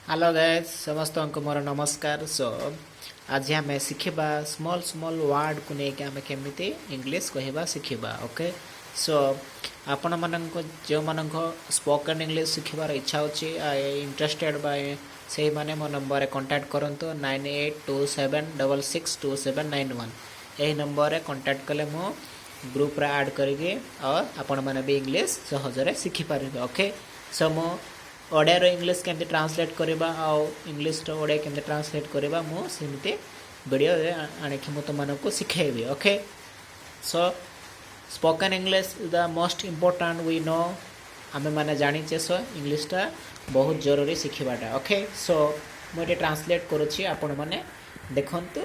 Hello guys समस्त को मोर नमस्कार। सो आज आम शिखा स्मॉल स्मॉल वर्ड को लेकिन आम केमी इंग्लिश कहवा शिखा। ओके सो आपण मान जो मान स्पोकन इंग्लिश शिखबार इच्छा अच्छी इंटरेस्टेड बाय से माने मो नंबर कांटेक्ट करंतु 9827662791 यही नंबर रे कांटेक्ट कले मो ग्रुप रे ऐड करके और आपण माने भी इंग्लिश सहजरे शिखि पारिबे। ओके सो मो ओडिया इंग्लिश केमती ट्रांसलेट करवा आउ इंग्लिश ओडिया केमती ट्रांसलेट करवा मु सेमती वीडियो आनिकी मु तुमको शिखेबी। Okay so spoken English is the most important we know आम मैंने जानीचे। सो इंग्लिशटा बहुत जरूरी शिखवाटा। ओके सो मुझे ट्रांसलेट करुच्ची आपण मैंने देखंतु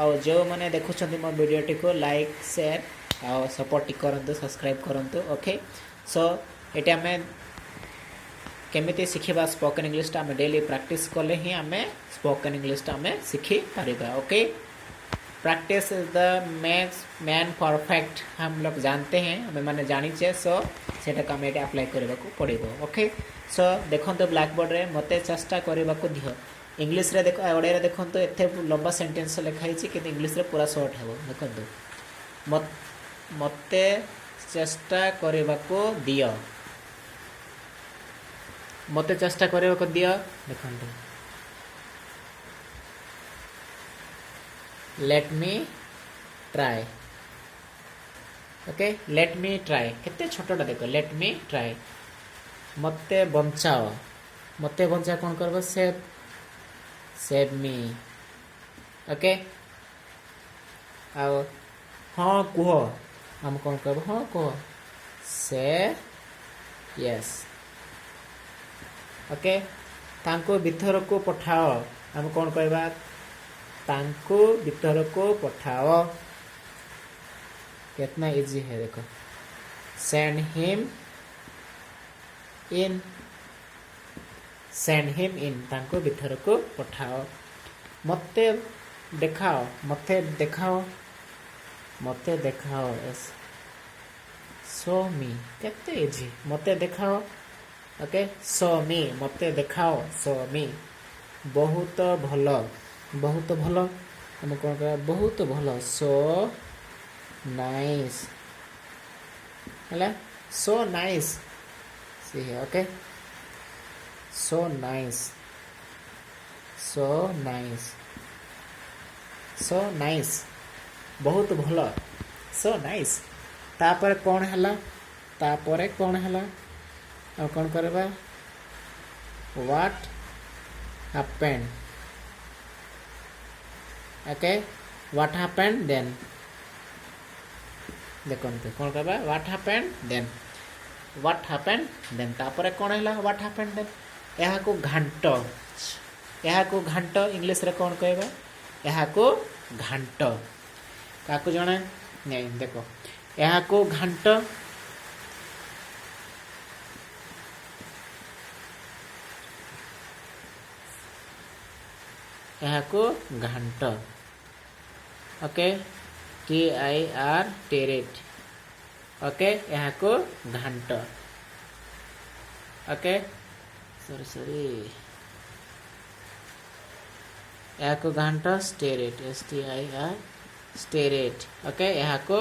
आउ जो मैंने देखुं मो वीडियोटी को लाइक शेयर आउ सपोर्ट करंतु सब्सक्राइब करंतु। ओके सो ये आम केमिति शिखा स्पोकन इंग्लिश आम डेली प्रैक्टिस कले ही आम स्पोकन इंग्लिश आम शिखी पारिबा। Okay practice is the man perfect हम लोग जानते हैं हमें मैंने जानीचे। सो सेटा आम ये अप्लाई करने को पड़ो। ओके सो देखो ब्लैक बोर्ड रे मते चेष्टा करने को दिह इंग्लिश रे देख ओडिया देखो एते लंबा सेंटेंस लिखाई कि इंग्लिश रे पूरा शॉर्ट है। देखो मते चेष्टा करने को दियो मते चेष्टा करने को दियो। देखो let me try. Okay let me try केते छोटा देखो लेट मी ट्राई। मते बंचाओ मते बंचा कौन करबो सेव सेव मी। ओके आओ हाँ कह हम कौन करबो हाँ कह से यस। ओके तांको भीतर को पठाओ हम कौन कहबा तांको भीतर को पठाओ। कितना इजी है देखो सेंड हिम इन तांको भीतर को पठाओ। मते देखाओ मते देखाओ यस शो मी केते इजी मते देखाओ। ओके शो मी मते देखाओ शो मी बहुत भलो हम कौन कह बहुत भलो सो नाइस है सो नाइस सी है। ओके सो नाइस बहुत भलो सो नाइस। तापर कौन है और कौन करबा what happened. Okay what happened then देखो कौन करबा व्हाट हैपेंड देन तापर कौन है व्हाट हैपेंड देन यहाँ को घांट इंग्लिश रे कौन कहबा यहाँ को घांट काकू जणे नहीं देखो यहाँ को घांट यहाँ को घांट। Okay TIR टेरेट। ओके यहाँ को घांट। ओके सॉरी यहाँ को घांट स्टेरेट STIR स्टेरेट। ओके यहाँ को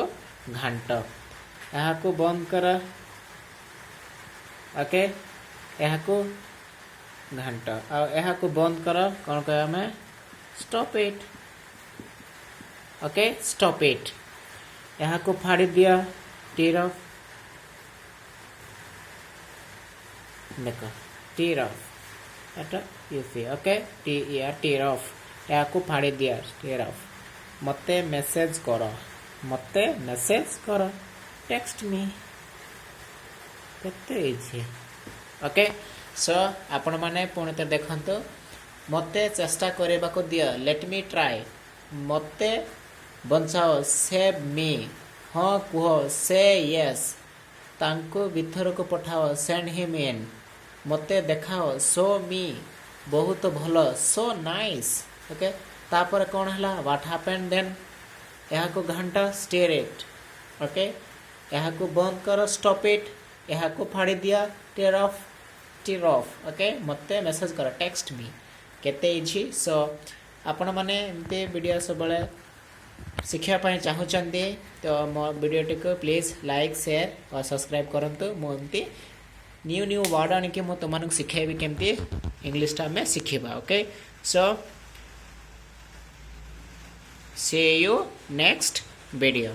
घांट यहाँ को बंद कर। ओके यहाँ को घांट और यहाँ को बंद कर कौन कह मैं stop it. Okay stop it यहाँ को फाड़ी दिया टीर ऑफ। देखो टीर of Etah UC. Okay TER टीर of यहाँ को फाड़ी दिया टीर ऑफ। मते मैसेज करो टेक्स्ट मी केते इजी। ओके सो आपण माने पुणी तो देखंतु मते चेष्टा करने को दियो लेट मी ट्राई मते बंचाओ सेव मी हाँ कह से यस तांको भीतर को पठाओ सेंड हिम इन मते देखाओ शो मी बहुत भलो सो नाइस। ओके तापर कौन है व्हाट हैपेंड देन यहाँ को घंटा स्टेयर इट। ओके यहाँ को बंद करो स्टॉप इट यहाँ को फाड़ी दिया टेयर ऑफ। टी रफ ओके मत मेसेज कर टेक्स्ट मी केते इजी सो आपण मैंने एमती वीडियो सब शिखापी चाहूँगी तो मो वीडियोटी को प्लीज़ लाइक शेयर और सब्सक्राइब करंतु मुझे न्यू न्यू वर्ड आनिकी मु तुमको शिखेबी केमती इंग्लिश आम शिखा okay so see you next video.